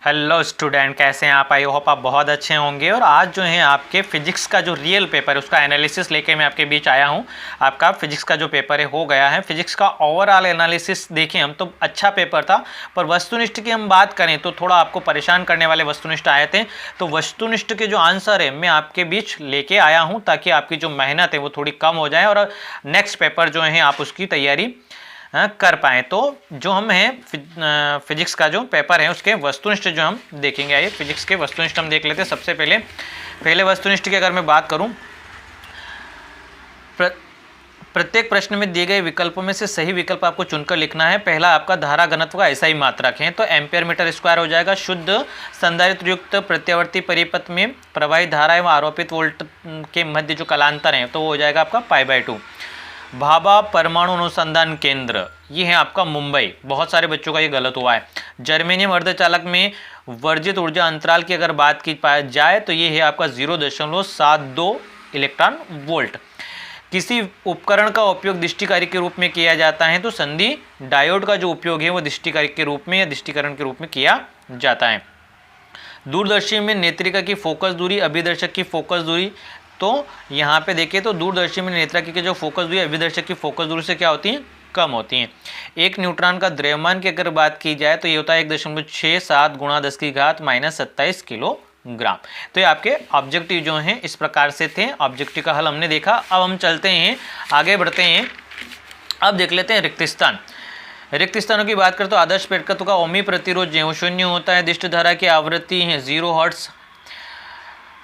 Hello student, कैसे हैं आप? आई होप आप बहुत अच्छे होंगे। और आज जो है आपके फिजिक्स का जो रियल पेपर है उसका एनालिसिस लेके मैं आपके बीच आया हूं। आपका फिजिक्स का जो पेपर है हो गया है। फिजिक्स का ओवरऑल एनालिसिस देखें हम तो अच्छा पेपर था, पर वस्तुनिष्ठ की हम बात करें तो थोड़ा आपको परेशान करने वाले वस्तुनिष्ठ आए थे। तो वस्तुनिष्ठ के जो आंसर है मैं आपके बीच लेके आया हूँ ताकि आपकी जो मेहनत है वो थोड़ी कम हो जाए और नेक्स्ट पेपर जो है आप उसकी तैयारी कर पाएँ। तो जो हम हैं फिजिक्स का जो पेपर है उसके वस्तुनिष्ठ जो हम देखेंगे। आइए फिजिक्स के वस्तुनिष्ठ हम देख लेते हैं। सबसे पहले वस्तुनिष्ठ की अगर मैं बात करूं, प्रत्येक प्रश्न में दिए गए विकल्पों में से सही विकल्प आपको चुनकर लिखना है। पहला आपका धारा घनत्व का ऐसा ही मात्रक है तो एम्पियर मीटर स्क्वायर हो जाएगा। शुद्ध संधारित्र युक्त प्रत्यावर्ती परिपथ में प्रवाहित धारा एवं आरोपित वोल्ट के मध्य जो कलांतर है तो वो हो जाएगा आपका π/2। भाभा परमाणु अनुसंधान केंद्र ये है आपका मुंबई। बहुत सारे बच्चों का ये गलत हुआ है। जर्मेनियम अर्धचालक में वर्जित ऊर्जा अंतराल की अगर बात की जाए तो ये है आपका 0.72 इलेक्ट्रॉन वोल्ट। किसी उपकरण का उपयोग दृष्टिकारी के रूप में किया जाता है तो संधि डायोड का जो उपयोग है वो दृष्टिकारी के रूप में या दृष्टिकरण के रूप में किया जाता है। दूरदर्शी में नेत्रिका की फोकस दूरी अभिदर्शक की फोकस दूरी, तो यहाँ पे देखिए तो दूरदर्शी में नेत्रिका की जो फोकस दूरी अभिदर्शक की फोकस दूरी से क्या होती है, कम होती हैं। एक न्यूट्रॉन का द्रव्यमान की अगर बात की जाए तो ये होता है 1.67 × 10⁻⁻27 किलोग्राम। तो ये आपके ऑब्जेक्टिव जो हैं इस प्रकार से थे। ऑब्जेक्टिव का हल हमने देखा। अब हम चलते हैं आगे बढ़ते हैं। अब देख लेते हैं रिक्त स्थान। रिक्त स्थानों की बात करें तो आदर्श प्रेरकत्व का ओमी प्रतिरोध जो 0 होता है। दिष्ट धारा की आवृत्ति है 0 हर्ट्ज।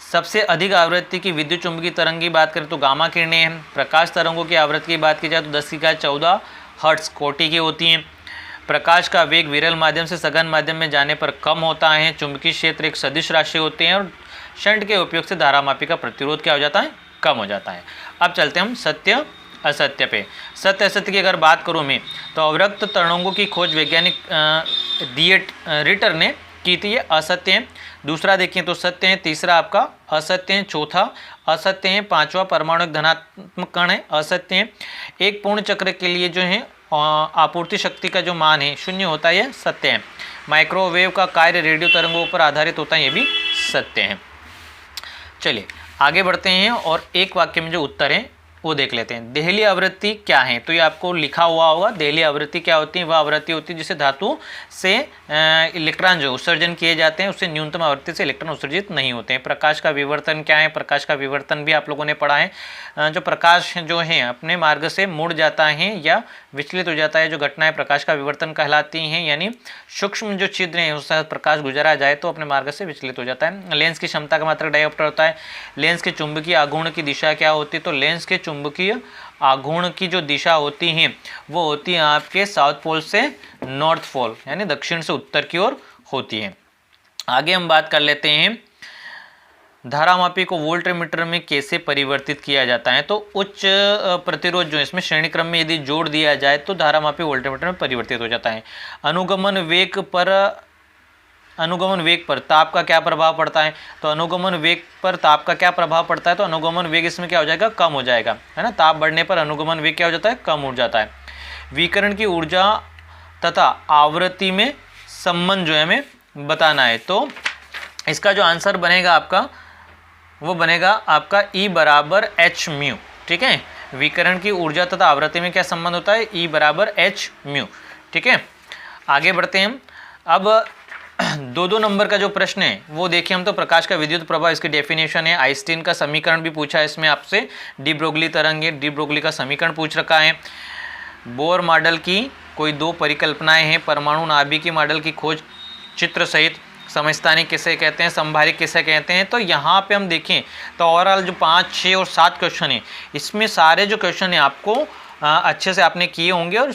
सबसे अधिक आवृत्ति की विद्युत चुंबकीय तरंग की बात करें तो गामा किरणें हैं। प्रकाश तरंगों की आवृत्ति की बात की जाए तो 10⁻14 हर्ट्ज कोटि की होती हैं। प्रकाश का वेग विरल माध्यम से सघन माध्यम में जाने पर कम होता है। चुंबकीय क्षेत्र एक सदिश राशि होते हैं और शंट के उपयोग से धारामापी का प्रतिरोध क्या हो जाता है, कम हो जाता है। अब चलते हैं हम सत्य असत्य पे। सत्य असत्य की अगर बात करूँ मैं तो अवरक्त तरंगों की खोज वैज्ञानिक रिटर ने की थी, ये असत्य है। दूसरा देखिए तो सत्य है। तीसरा आपका असत्य है। चौथा असत्य है। पांचवा परमाणु धनात्मक कण है, असत्य है। एक पूर्ण चक्र के लिए जो है आपूर्ति शक्ति का जो मान है 0 होता है, यह सत्य है। माइक्रोवेव का कार्य रेडियो तरंगों पर आधारित होता है, ये भी सत्य है। चलिए आगे बढ़ते हैं और एक वाक्य में जो उत्तर है वो देख लेते हैं। देहली आवृत्ति क्या है, तो ये आपको लिखा हुआ होगा। देहली आवृत्ति क्या होती है, वह आवृत्ति होती है जिसे धातु से इलेक्ट्रॉन जो उत्सर्जन किए जाते हैं उससे न्यूनतम आवृत्ति से इलेक्ट्रॉन उत्सर्जित नहीं होते हैं। प्रकाश का विवर्तन क्या है, प्रकाश का विवर्तन भी आप लोगों ने पढ़ा है। जो प्रकाश जो है अपने मार्ग से मुड़ जाता है या विचलित हो जाता है, जो घटनाएं प्रकाश का विवर्तन कहलाती हैं। यानी सूक्ष्म जो छिद्र हैं उससे प्रकाश गुजरा जाए तो अपने मार्ग से विचलित हो जाता है। लेंस की क्षमता का मात्रक डायोप्टर होता है। लेंस के चुंबकीय आघूर्ण की दिशा क्या होती है, तो लेंस के चुंबकीय आघूर्ण की जो दिशा होती है वो होती है आपके साउथ पोल से नॉर्थ पोल यानी दक्षिण से उत्तर की ओर होती है। आगे हम बात कर लेते हैं धारामापी को वोल्टमीटर में कैसे परिवर्तित किया जाता है। तो उच्च प्रतिरोध जो इसमें श्रेणी क्रम में यदि जोड़ दिया जाए तो धारामापी वोल्टमीटर में परिवर्तित हो जाता है। अनुगमन वेग पर ताप का क्या प्रभाव पड़ता है, तो अनुगमन वेग पर ताप का क्या प्रभाव पड़ता है, तो अनुगमन वेग इसमें क्या हो जाएगा, कम हो जाएगा, है ना। ताप बढ़ने पर अनुगमन वेग क्या हो जाता है, कम हो जाता है। विकिरण की ऊर्जा तथा आवृत्ति में संबंध जो है हमें बताना है, तो इसका जो आंसर बनेगा आपका वो बनेगा आपका E = h𝛎। ठीक है, विकिरण की ऊर्जा तथा आवृत्ति में क्या संबंध होता है, E = h𝛎। ठीक है, आगे बढ़ते हैं हम। अब 2 नंबर का जो प्रश्न है वो देखिए हम तो प्रकाश का विद्युत प्रभाव, इसकी डेफिनेशन है। आइंस्टीन का समीकरण भी पूछा है इसमें आपसे। डी ब्रोगली तरंग है, डी ब्रोगली का समीकरण पूछ रखा है। बोर मॉडल की कोई 2 परिकल्पनाएं हैं। परमाणु नाभिकीय मॉडल की खोज चित्र सहित समस्थानिक किसे कहते हैं, संभारिक किसे कहते हैं। तो यहाँ पे हम देखें तो ओवरऑल जो 5, 6 और 7 क्वेश्चन है इसमें सारे जो क्वेश्चन है आपको अच्छे से आपने किए होंगे और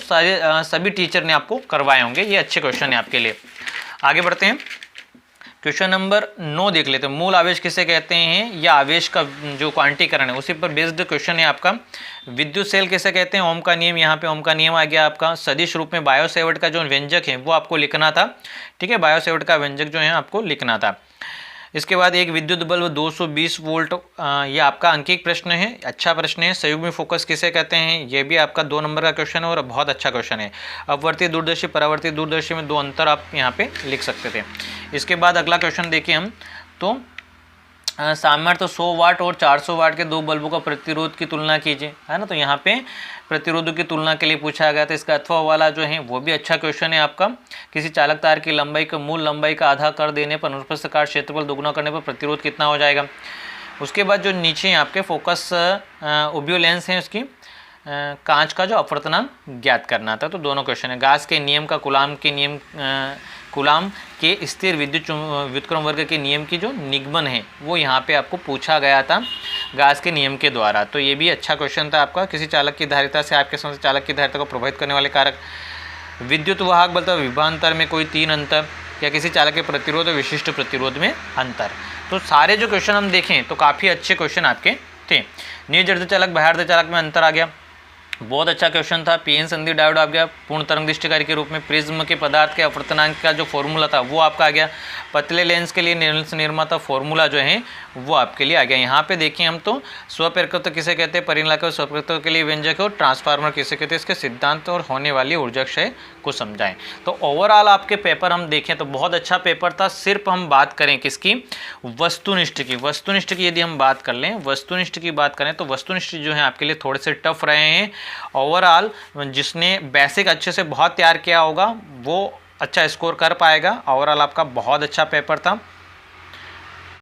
सभी टीचर ने आपको करवाए होंगे। ये अच्छे क्वेश्चन है आपके लिए। आगे बढ़ते हैं, क्वेश्चन नंबर 9 देख लेते हैं। मूल आवेश किसे कहते हैं, या आवेश का जो क्वांटीकरण है उसी पर बेस्ड क्वेश्चन है आपका। विद्युत सेल किसे कहते हैं, ओम का नियम, यहाँ पे ओम का नियम आ गया आपका। सदिश रूप में बायो-सेवर्ट का जो व्यंजक है वो आपको लिखना था। ठीक है, बायो-सेवर्ट का व्यंजक जो है आपको लिखना था। इसके बाद एक विद्युत बल्ब 220 वोल्ट, ये आपका अंकित प्रश्न है, अच्छा प्रश्न है। संयुग्मी फोकस किसे कहते हैं, ये भी आपका 2 नंबर का क्वेश्चन है और बहुत अच्छा क्वेश्चन है। अपवर्ती दूरदर्शी परावर्ती दूरदर्शी में 2 अंतर आप यहाँ पे लिख सकते थे। इसके बाद अगला क्वेश्चन देखिए हम तो सामर्थ्य 100 वाट और 400 वाट के 2 बल्बों का प्रतिरोध की तुलना कीजिए, है ना। तो यहाँ पे प्रतिरोधों की तुलना के लिए पूछा गया था। इसका अथवा वाला जो है वो भी अच्छा क्वेश्चन है आपका। किसी चालक तार की लंबाई को मूल लंबाई का आधा कर देने पर अनुप्रस्थ काट क्षेत्रफल दोगुना करने पर प्रतिरोध कितना हो जाएगा। उसके बाद जो नीचे आपके फोकस ओबियो लेंस है उसकी कांच का जो अपवर्तनांक ज्ञात करना था। तो दोनों क्वेश्चन है। गास के नियम का कूलाम के स्थिर विद्युत व्युत्क्रम वर्ग के नियम की जो निगमन है वो यहाँ पे आपको पूछा गया था गास के नियम के द्वारा। तो ये भी अच्छा क्वेश्चन था आपका। किसी चालक की धारिता से आपके समय चालक की धारिता को प्रभावित करने वाले कारक, विद्युत वाहक बल तथा विभवांतर में कोई 3 अंतर, या किसी चालक के प्रतिरोध और विशिष्ट प्रतिरोध में अंतर। तो सारे जो क्वेश्चन हम देखें तो काफ़ी अच्छे क्वेश्चन आपके थे। निर्जड़ चालक बाह्य चालक में अंतर आ गया, बहुत अच्छा क्वेश्चन था। पीएन संधि डायोड आ गया पूर्ण तरंग दृष्टिकारी के रूप में। प्रिज्म के पदार्थ के अपवर्तनांक का जो फॉर्मूला था वो आपका आ गया। पतले लेंस के लिए लेंस निर्माता फॉर्मूला जो है वो आपके लिए आ गया। यहाँ पे देखिए हम तो स्वप्रेरकत्व किसे कहते हैं, परिणाम स्वप्रेरकत्व के लिए व्यंजक और ट्रांसफार्मर किसे कहते हैं, इसके सिद्धांत और होने वाली ऊर्जा क्षय को समझाएं। तो ओवरऑल आपके पेपर हम देखें तो बहुत अच्छा पेपर था। सिर्फ हम बात करें किसकी, वस्तुनिष्ठ की। वस्तुनिष्ठ की यदि हम बात कर लें, वस्तुनिष्ठ की बात करें तो वस्तुनिष्ठ जो है आपके लिए थोड़े से टफ रहे हैं। ओवरऑल जिसने बेसिक अच्छे से बहुत तैयार किया होगा वो अच्छा स्कोर कर पाएगा। ओवरऑल आपका बहुत अच्छा पेपर था।